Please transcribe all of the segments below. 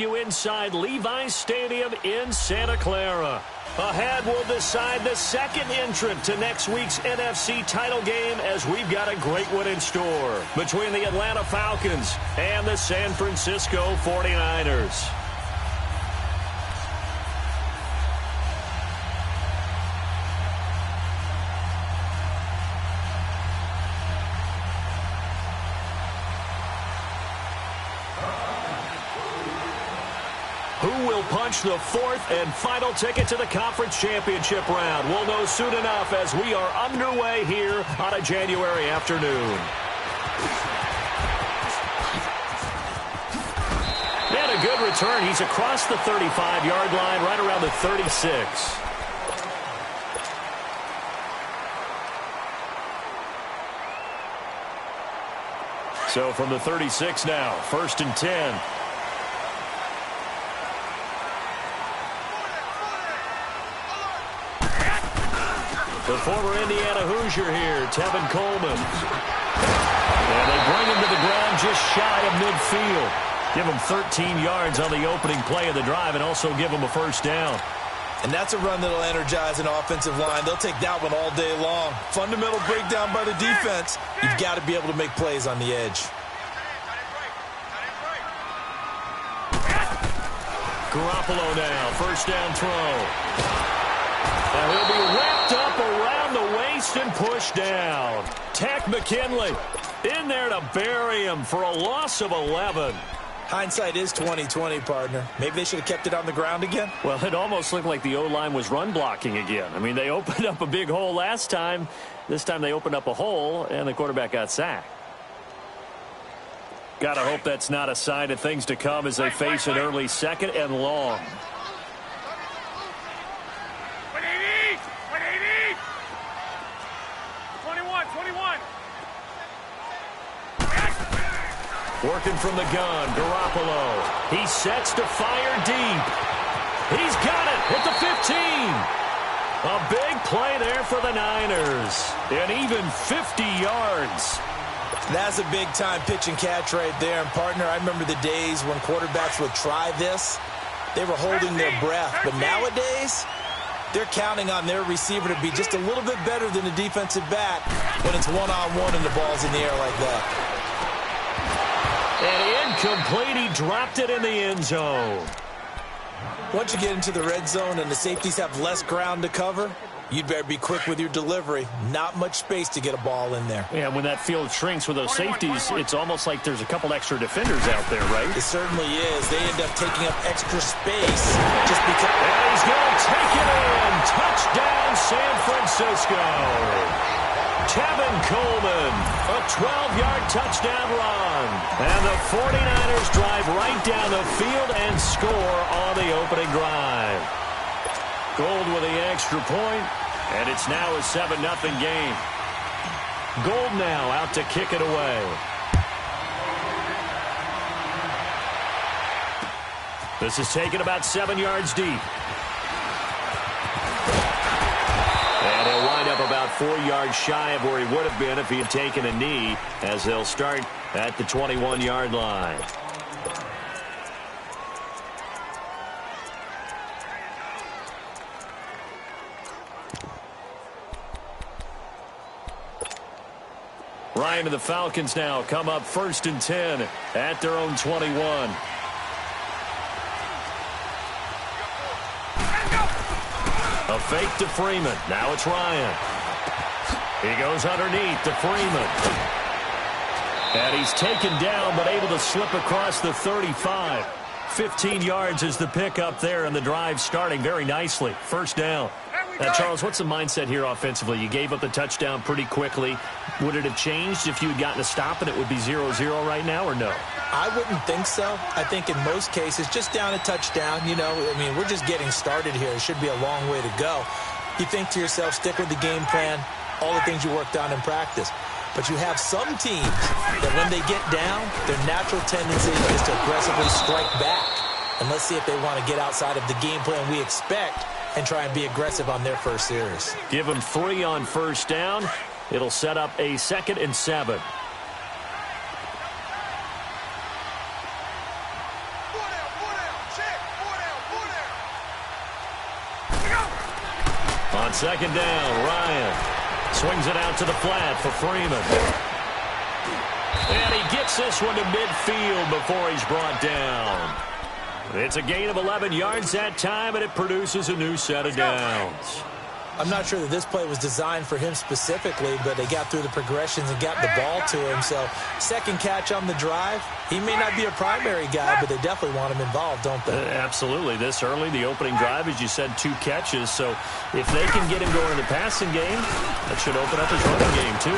You inside Levi's Stadium in Santa Clara. Ahead, we'll decide the second entrant to next week's NFC title game as we've got a great one in store between the Atlanta Falcons and the San Francisco 49ers. Who will punch the fourth and final ticket to the conference championship round? We'll know soon enough as we are underway here on a January afternoon. And a good return. He's across the 35-yard line, right around the 36. So from the 36 now, 1st and 10. The former Indiana Hoosier here, Tevin Coleman. And they bring him to the ground just shy of midfield. Give him 13 yards on the opening play of the drive and also give him a first down. And that's a run that'll energize an offensive line. They'll take that one all day long. Fundamental breakdown by the defense. You've got to be able to make plays on the edge. Garoppolo now, first down throw. And he'll be wrapped up around the waist and pushed down. Tack McKinley in there to bury him for a loss of 11. Hindsight is 20/20, partner. Maybe they should have kept it on the ground again. Well, it almost looked like the O-line was run blocking again. I mean, they opened up a big hole last time. This time they opened up a hole, and the quarterback got sacked. Got to hope that's not a sign of things to come as they face an early second and long. Working from the gun, Garoppolo. He sets to fire deep. He's got it at the 15. A big play there for the Niners. And even 50 yards. That's a big-time pitch and catch right there. And, partner, I remember the days when quarterbacks would try this. They were holding their breath. But nowadays, they're counting on their receiver to be just a little bit better than the defensive back when it's one-on-one and the ball's in the air like that. And incomplete, he dropped it in the end zone. Once you get into the red zone and the safeties have less ground to cover, you'd better be quick with your delivery. Not much space to get a ball in there. Yeah, when that field shrinks with those safeties, it's almost like there's a couple extra defenders out there, right? It certainly is. They end up taking up extra space just because. And he's going to take it in. Touchdown, San Francisco. Tevin Coleman, a 12-yard touchdown run. And the 49ers drive right down the field and score on the opening drive. Gold with the extra point, and it's now a 7-0 game. Gold now out to kick it away. This is taken about 7 yards deep. And he'll wind up about 4 yards shy of where he would have been if he had taken a knee, as they'll start at the 21-yard line. Ryan and the Falcons now come up 1st and 10 at their own 21. A fake to Freeman. Now it's Ryan. He goes underneath to Freeman. And he's taken down but able to slip across the 35. 15 yards is the pickup there, and the drive starting very nicely. First down. Now, Charles, what's the mindset here offensively? You gave up the touchdown pretty quickly. Would it have changed if you had gotten a stop and it would be 0-0 right now, or no? I wouldn't think so. I think in most cases, just down a touchdown, you know, I mean, we're just getting started here. It should be a long way to go. You think to yourself, stick with the game plan, all the things you worked on in practice. But you have some teams that when they get down, their natural tendency is to aggressively strike back. And let's see if they want to get outside of the game plan we expect and try and be aggressive on their first series. Give them 3 on first down. It'll set up a 2nd and 7. On second down, Ryan swings it out to the flat for Freeman. And he gets this one to midfield before he's brought down. It's a gain of 11 yards that time, and it produces a new set of downs. I'm not sure that this play was designed for him specifically, but they got through the progressions and got the ball to him. So second catch on the drive. He may not be a primary guy, but they definitely want him involved, don't they? Absolutely. This early, the opening drive, as you said, 2 catches. So if they can get him going in the passing game, that should open up his running game too.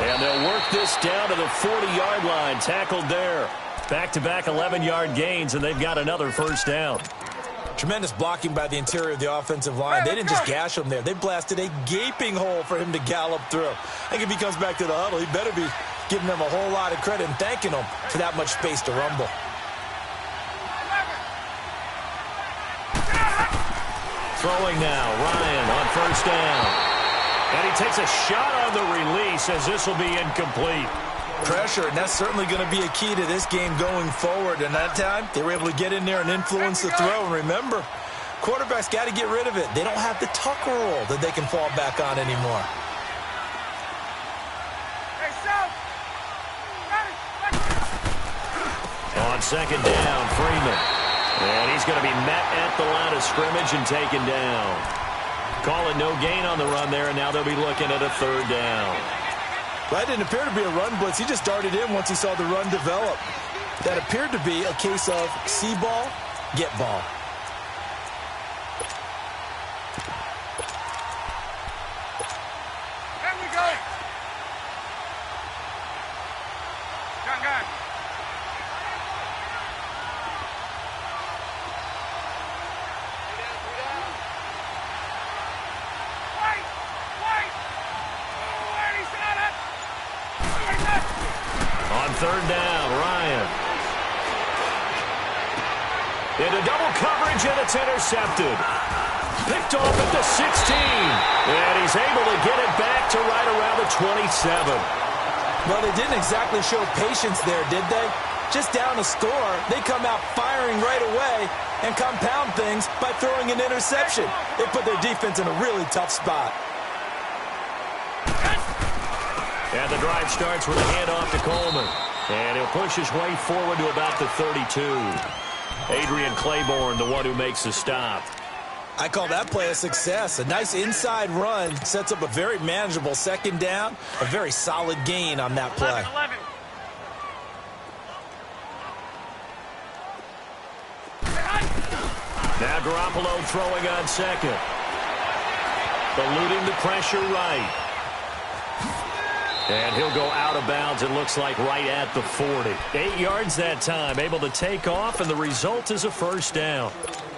And they'll work this down to the 40-yard line. Tackled there. Back-to-back 11-yard gains, and they've got another first down. Tremendous blocking by the interior of the offensive line. They didn't just gash him there. They blasted a gaping hole for him to gallop through. I think if he comes back to the huddle, he better be giving them a whole lot of credit and thanking them for that much space to rumble. Throwing now, Ryan on first down. And he takes a shot on the release as this will be incomplete. Pressure, and that's certainly going to be a key to this game going forward. And that time, they were able to get in there and influence the throw. And remember, quarterbacks got to get rid of it. They don't have the tuck rule that they can fall back on anymore. On second down, Freeman. And he's going to be met at the line of scrimmage and taken down. Call it no gain on the run there, and now they'll be looking at a third down. That didn't appear to be a run blitz. He just darted in once he saw the run develop. That appeared to be a case of see ball, get ball. There we go. Gun. On third down, Ryan. Into double coverage, and it's intercepted. Picked off at the 16. And he's able to get it back to right around the 27. Well, they didn't exactly show patience there, did they? Just down a score, they come out firing right away and compound things by throwing an interception. They put their defense in a really tough spot. And the drive starts with a handoff to Coleman. And he'll push his way forward to about the 32. Adrian Claiborne, the one who makes the stop. I call that play a success. A nice inside run sets up a very manageable second down. A very solid gain on that play. 11. Now Garoppolo throwing on second. Eluding the pressure right. And he'll go out of bounds, it looks like, right at the 40. 8 yards that time, able to take off, and the result is a first down.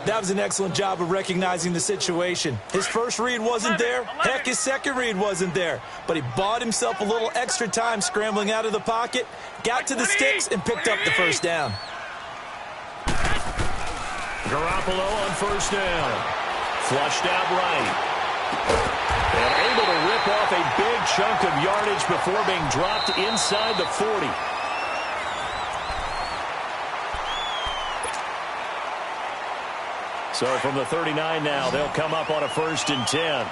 That was an excellent job of recognizing the situation. His first read wasn't there. Heck, his second read wasn't there. But he bought himself a little extra time scrambling out of the pocket, got to the sticks, and picked up the first down. Garoppolo on first down. Flushed out right. And able to rip off a big chunk of yardage before being dropped inside the 40. So from the 39 now, they'll come up on a 1st and 10.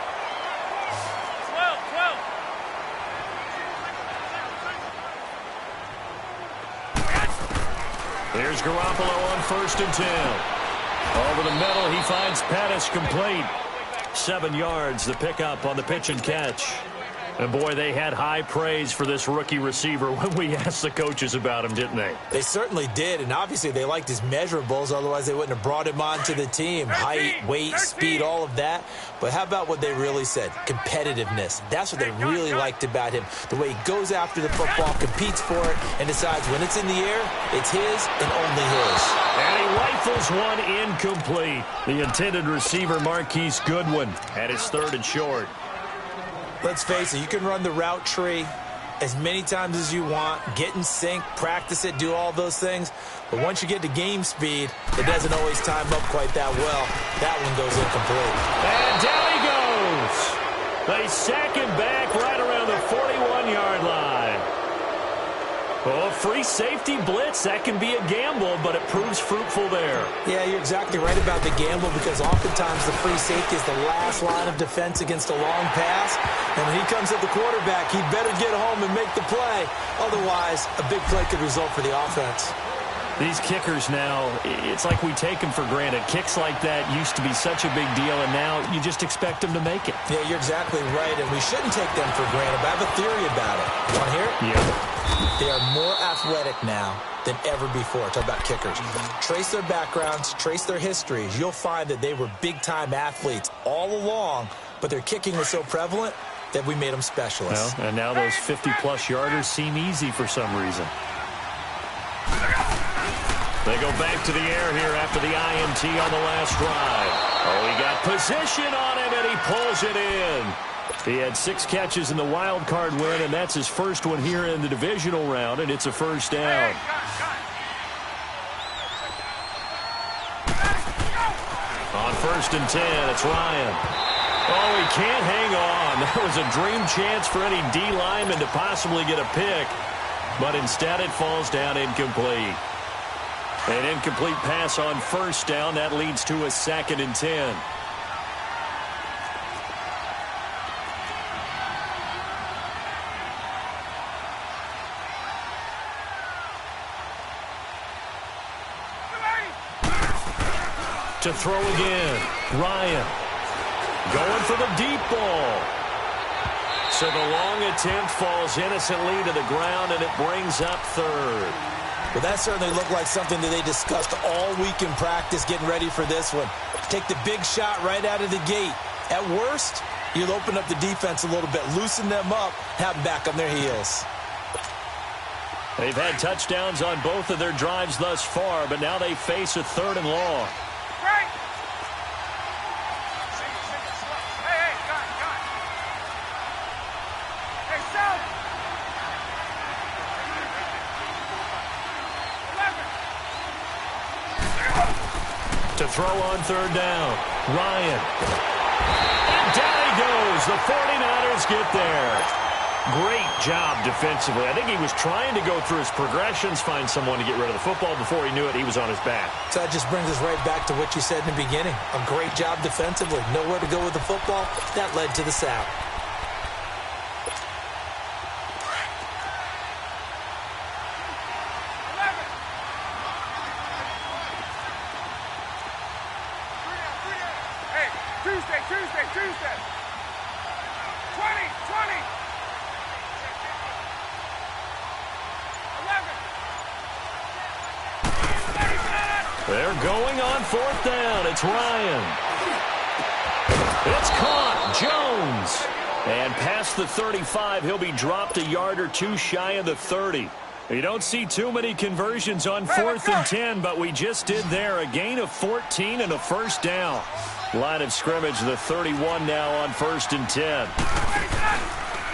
12. Here's Garoppolo on 1st and 10. Over the middle, he finds Pettis complete. 7 yards, the pickup on the pitch and catch. And, boy, they had high praise for this rookie receiver when we asked the coaches about him, didn't they? They certainly did, and obviously they liked his measurables. Otherwise, they wouldn't have brought him onto the team. Height, weight, speed, all of that. But how about what they really said? Competitiveness. That's what they really liked about him. The way he goes after the football, competes for it, and decides when it's in the air, it's his and only his. And he rifles one incomplete. The intended receiver, Marquise Goodwin, at his 3rd and short. Let's face it, you can run the route tree as many times as you want, get in sync, practice it, do all those things. But once you get to game speed, it doesn't always time up quite that well. That one goes incomplete. And down he goes. They sack him back right around the 41-yard line. Oh, free safety blitz. That can be a gamble, but it proves fruitful there. Yeah, you're exactly right about the gamble because oftentimes the free safety is the last line of defense against a long pass. And when he comes at the quarterback, he'd better get home and make the play. Otherwise, a big play could result for the offense. These kickers now, it's like we take them for granted. Kicks like that used to be such a big deal, and now you just expect them to make it. Yeah, you're exactly right, and we shouldn't take them for granted, but I have a theory about it. You want to hear it? Yeah. They are more athletic now than ever before. Talk about kickers. Trace their backgrounds, trace their histories. You'll find that they were big-time athletes all along, but their kicking was so prevalent that we made them specialists. Well, and now those 50-plus yarders seem easy for some reason. They go back to the air here after the INT on the last drive. Oh, he got position on him, and he pulls it in. He had 6 catches in the wild card win, and that's his first one here in the divisional round, and it's a first down. On 1st and 10, it's Ryan. Oh, he can't hang on. That was a dream chance for any D lineman to possibly get a pick, but instead it falls down incomplete. An incomplete pass on 1st down. That leads to a 2nd and 10. To throw again, Ryan going for the deep ball. So the long attempt falls innocently to the ground, and it brings up 3rd. Well, that certainly looked like something that they discussed all week in practice getting ready for this one. Take the big shot right out of the gate. At worst, you'll open up the defense a little bit, loosen them up, have them back on their heels. They've had touchdowns on both of their drives thus far, but now they face a 3rd and long. To throw on 3rd down, Ryan. And down he goes. The 49ers get there. Great job defensively. I think he was trying to go through his progressions, find someone to get rid of the football. Before he knew it, he was on his back. So that just brings us right back to what you said in the beginning. A great job defensively. Nowhere to go with the football. That led to the sack. Tuesday. 20. 11. They're going on 4th down. It's Ryan. It's caught. Jones. And past the 35, he'll be dropped a yard or 2 shy of the 30. You don't see too many conversions on 4th and 10, but we just did there. A gain of 14 and a first down. Line of scrimmage, the 31 now on 1st and 10.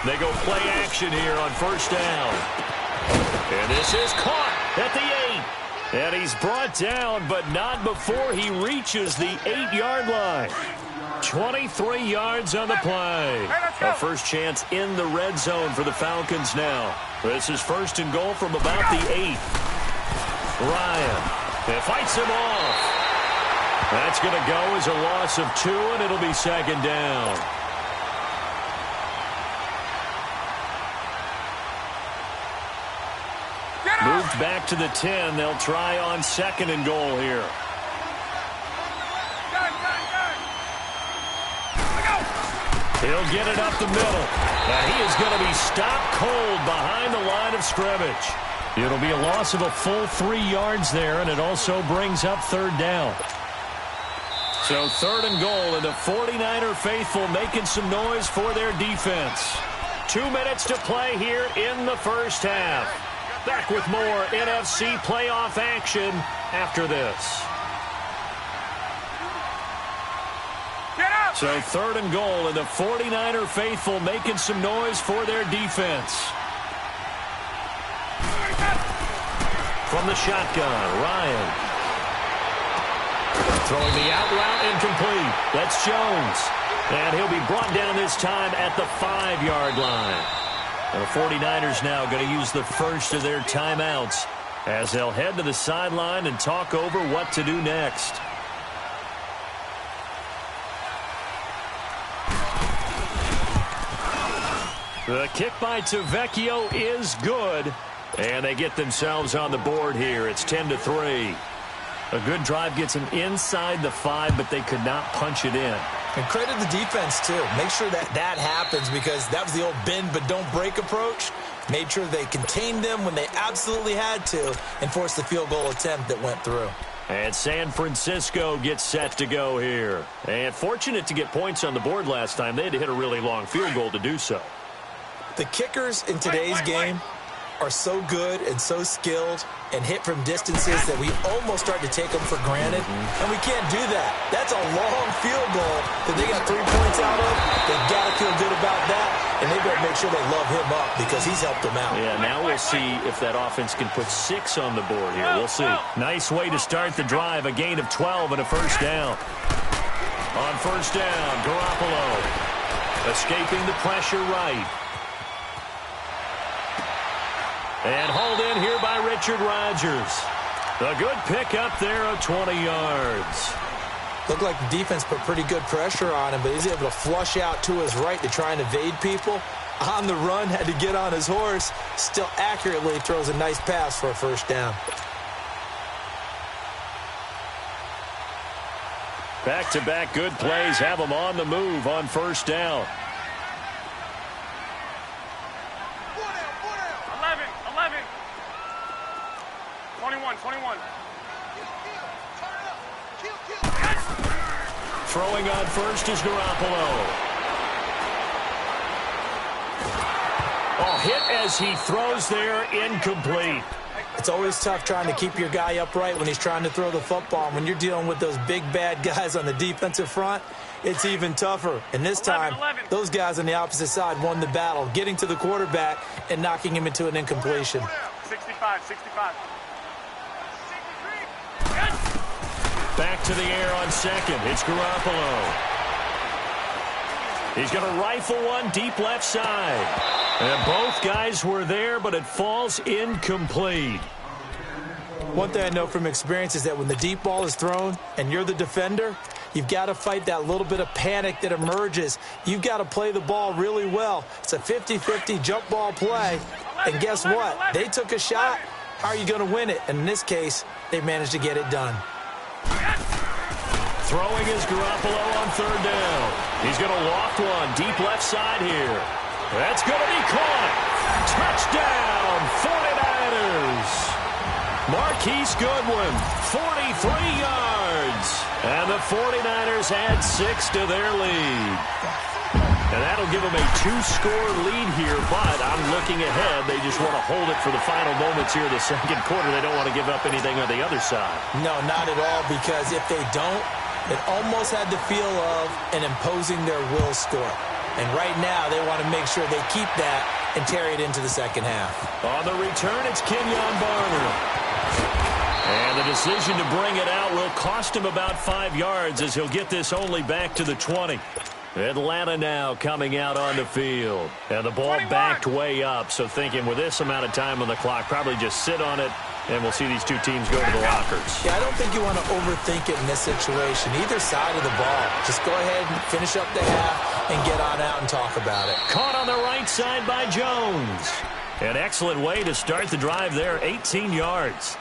They go play action here on 1st down. And this is caught at the 8. And he's brought down, but not before he reaches the 8-yard line. 23 yards on the play. A first chance in the red zone for the Falcons now. This is 1st and goal from about the 8. Ryan fights him off. That's going to go as a loss of 2, and it'll be 2nd down. Moved back to the 10. They'll try on 2nd and goal here. He'll get it up the middle. And he is going to be stopped cold behind the line of scrimmage. It'll be a loss of a full 3 yards there, and it also brings up 3rd down. So 3rd and goal, and the 49er faithful making some noise for their defense. 2 minutes to play here in the first half. Back with more NFC playoff action after this. So 3rd and goal, and the 49er faithful making some noise for their defense. From the shotgun, Ryan. Throwing the out route incomplete. That's Jones. And he'll be brought down this time at the 5-yard line. And the 49ers now going to use the first of their timeouts as they'll head to the sideline and talk over what to do next. The kick by Tavecchio is good. And they get themselves on the board here. It's 10-3. A good drive gets them inside the 5, but they could not punch it in. And credit the defense, too. Make sure that happens because that was the old bend but don't break approach. Made sure they contained them when they absolutely had to and forced the field goal attempt that went through. And San Francisco gets set to go here. And fortunate to get points on the board last time. They had to hit a really long field goal to do so. The kickers in today's game are so good and so skilled and hit from distances that we almost start to take them for granted. And we can't do that. That's a long field goal that they got 3 points out of. They've got to feel good about that, and they better make sure they love him up because he's helped them out. Yeah, now we'll see if that offense can put 6 on the board here. We'll see. Nice way to start the drive. A gain of 12 and a first down. On first down, Garoppolo escaping the pressure right. And hauled in here by Richard Rodgers. A good pickup there of 20 yards. Looked like the defense put pretty good pressure on him, but he's able to flush out to his right to try and evade people. On the run, had to get on his horse. Still accurately throws a nice pass for a first down. Back-to-back good plays have them on the move on first down. 21. Throwing on first is Garoppolo. Oh, hit as he throws there, incomplete. It's always tough trying to keep your guy upright when he's trying to throw the football. When you're dealing with those big, bad guys on the defensive front, it's even tougher. And this time, those guys on the opposite side won the battle, getting to the quarterback and knocking him into an incompletion. 65. Back to the air on second. It's Garoppolo. He's going to rifle one deep left side. And both guys were there, but it falls incomplete. One thing I know from experience is that when the deep ball is thrown and you're the defender, you've got to fight that little bit of panic that emerges. You've got to play the ball really well. It's a 50-50 jump ball play. And guess what? They took a shot. How are you going to win it? And in this case, they managed to get it done. Throwing is Garoppolo on third down. He's going to loft one deep left side here. That's going to be caught. Touchdown, 49ers. Marquise Goodwin, 43 yards. And the 49ers add 6 to their lead. And that'll give them a 2-score lead here, but I'm looking ahead. They just want to hold it for the final moments here of the second quarter. They don't want to give up anything on the other side. No, not at all, because if they don't, it almost had the feel of an imposing their will score. And right now, they want to make sure they keep that and carry it into the second half. On the return, it's Kenyon Barner. And the decision to bring it out will cost him about 5 yards as he'll get this only back to the 20. Atlanta now coming out on the field. And the ball backed way up, so thinking with this amount of time on the clock, probably just sit on it, and we'll see these two teams go to the lockers. Yeah, I don't think you want to overthink it in this situation. Either side of the ball. Just go ahead and finish up the half and get on out and talk about it. Caught on the right side by Jones. An excellent way to start the drive there, 18 yards.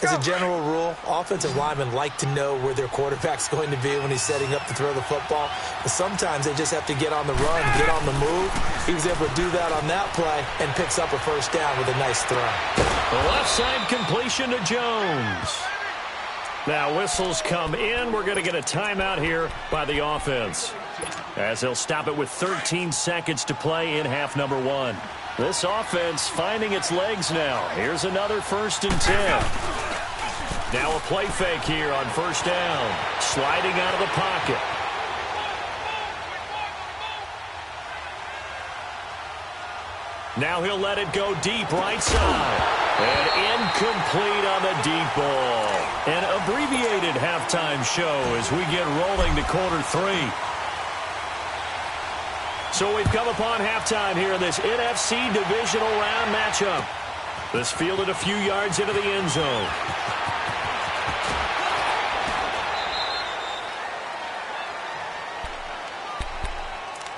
As a general rule, offensive linemen like to know where their quarterback's going to be when he's setting up to throw the football. But sometimes they just have to get on the run, get on the move. He was able to do that on that play and picks up a first down with a nice throw. The left side completion to Jones. Now whistles come in. We're going to get a timeout here by the offense, as they'll stop it with 13 seconds to play in half number 1. This offense finding its legs now. Here's another 1st and 10. Now a play fake here on first down. Sliding out of the pocket. Now he'll let it go deep right side. And incomplete on the deep ball. An abbreviated halftime show as we get rolling to quarter 3. So we've come upon halftime here in this NFC divisional round matchup. This fielded a few yards into the end zone.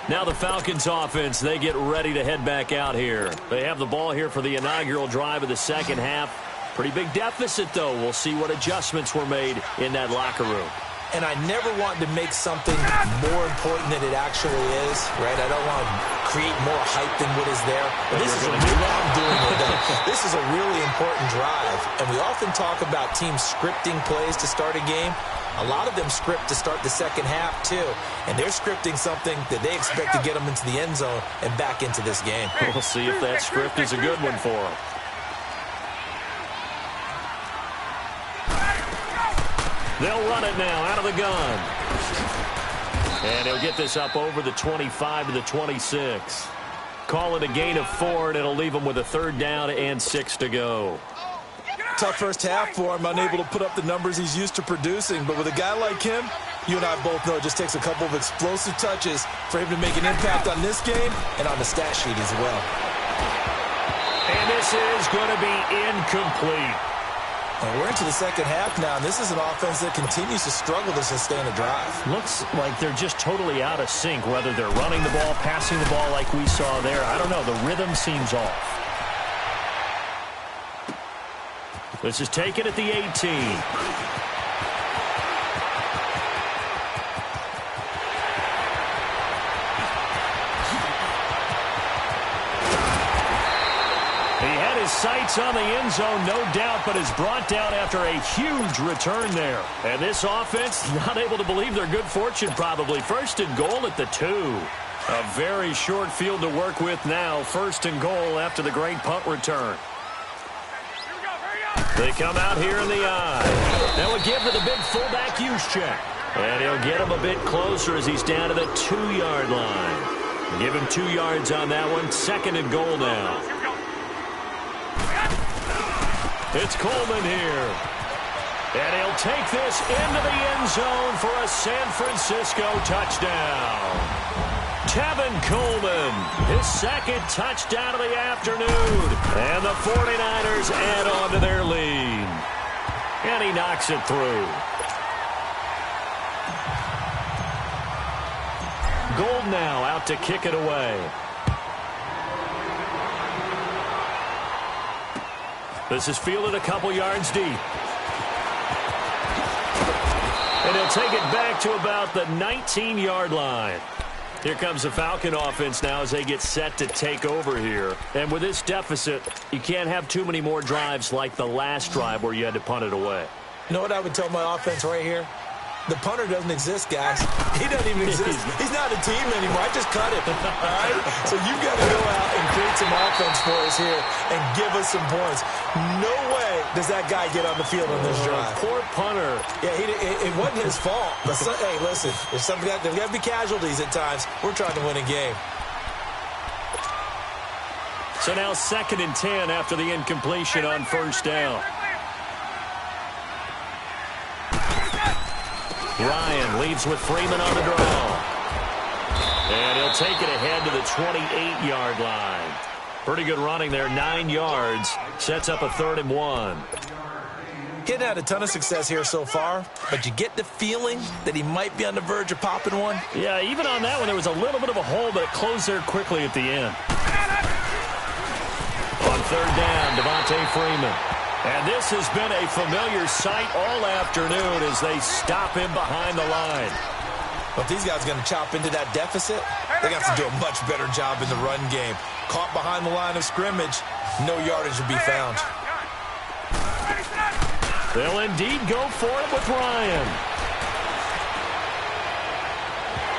Now the Falcons offense, they get ready to head back out here. They have the ball here for the inaugural drive of the second half. Pretty big deficit, though. We'll see what adjustments were made in that locker room. And I never want to make something more important than it actually is, right? I don't want to create more hype than what is there. But this is what I'm doing with them. This is a really important drive. And we often talk about teams scripting plays to start a game. A lot of them script to start the second half, too. And they're scripting something that they expect to get them into the end zone and back into this game. We'll see if that script is a good one for them. They'll run it now out of the gun. And he'll get this up over the 25 to the 26. Call it a gain of 4, and it'll leave him with a 3rd down and 6 to go. Tough first half for him, unable to put up the numbers he's used to producing. But with a guy like him, you and I both know it just takes a couple of explosive touches for him to make an impact on this game and on the stat sheet as well. And this is going to be incomplete. And we're into the second half now, and this is an offense that continues to struggle to sustain a drive. Looks like they're just totally out of sync, whether they're running the ball, passing the ball like we saw there. I don't know. The rhythm seems off. This is taken at the 18. Sights on the end zone, no doubt, but is brought down after a huge return there. And this offense, not able to believe their good fortune probably. 1st and goal at the 2. A very short field to work with now. 1st and goal after the great punt return. They come out here in the eye. Now a give to the big fullback use check. And he'll get him a bit closer as he's down to the 2-yard line. Give him 2 yards on that one. 2nd and goal now. It's Coleman here. And he'll take this into the end zone for a San Francisco touchdown. Tevin Coleman, his 2nd touchdown of the afternoon. And the 49ers add on to their lead. And he knocks it through. Gold now out to kick it away. This is fielded a couple yards deep. And he'll take it back to about the 19-yard line. Here comes the Falcon offense now as they get set to take over here. And with this deficit, you can't have too many more drives like the last drive where you had to punt it away. You know what I would tell my offense right here? The punter doesn't exist, guys. He doesn't even exist. He's not a team anymore. I just cut him. All right? So you've got to go out and create some offense for us here and give us some points. No way does that guy get on the field on this drive. Poor punter. Yeah, it wasn't his fault. But hey, listen, there's got to be casualties at times. We're trying to win a game. So now 2nd and 10 after the incompletion on 1st down. Ryan leads with Freeman on the draw. And he'll take it ahead to the 28-yard line. Pretty good running there, 9 yards. Sets up a 3rd and 1. He hadn't had a ton of success here so far, but you get the feeling that he might be on the verge of popping one. Yeah, even on that one, there was a little bit of a hole, but it closed there quickly at the end. On 3rd down, Devontae Freeman. And this has been a familiar sight all afternoon as they stop him behind the line. But these guys are going to chop into that deficit. They got to do a much better job in the run game. Caught behind the line of scrimmage, no yardage will be found. They'll indeed go for it with Ryan.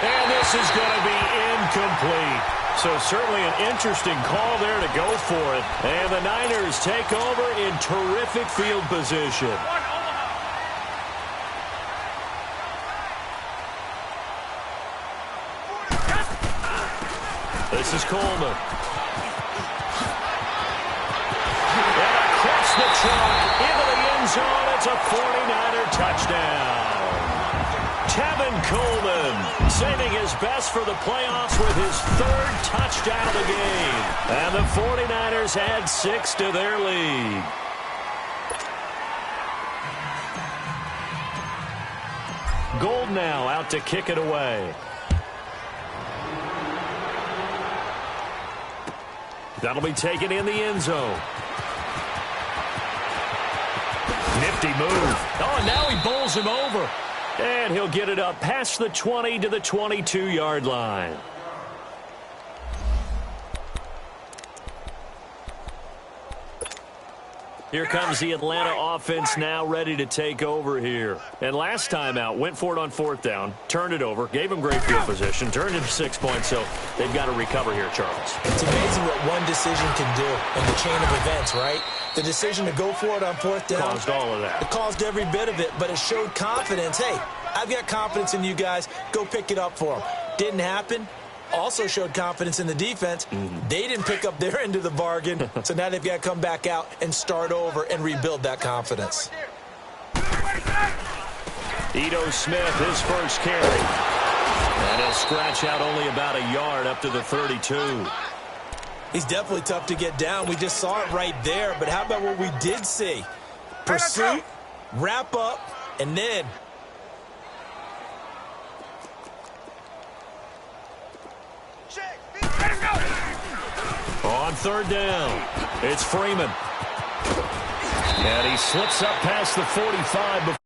And this is going to be incomplete. So certainly an interesting call there to go for it. And the Niners take over in terrific field position. This is Coleman. And across the trunk into the end zone. It's a 49er touchdown. Tevin Coleman saving his best for the playoffs with his third touchdown of the game. And the 49ers add 6 to their lead. Gold now out to kick it away. That'll be taken in the end zone. Nifty move. Oh, and now he bowls him over. And he'll get it up past the 20 to the 22-yard line. Here comes the Atlanta offense now ready to take over here. And last time out, went for it on 4th down, turned it over, gave him great field position, turned into 6 points, so they've got to recover here, Charles. It's amazing what one decision can do in the chain of events, right? The decision to go for it on 4th down. Caused all of that. It caused every bit of it, but it showed confidence. Hey, I've got confidence in you guys. Go pick it up for them. Didn't happen. Also showed confidence in the defense. They didn't pick up their end of the bargain, so now they've got to come back out and start over and rebuild that confidence. Ito Smith, his first carry. And he'll scratch out only about a yard up to the 32. He's definitely tough to get down. We just saw it right there, but how about what we did see? Pursuit, wrap up, and then... On 3rd down, it's Freeman. And he slips up past the 45 before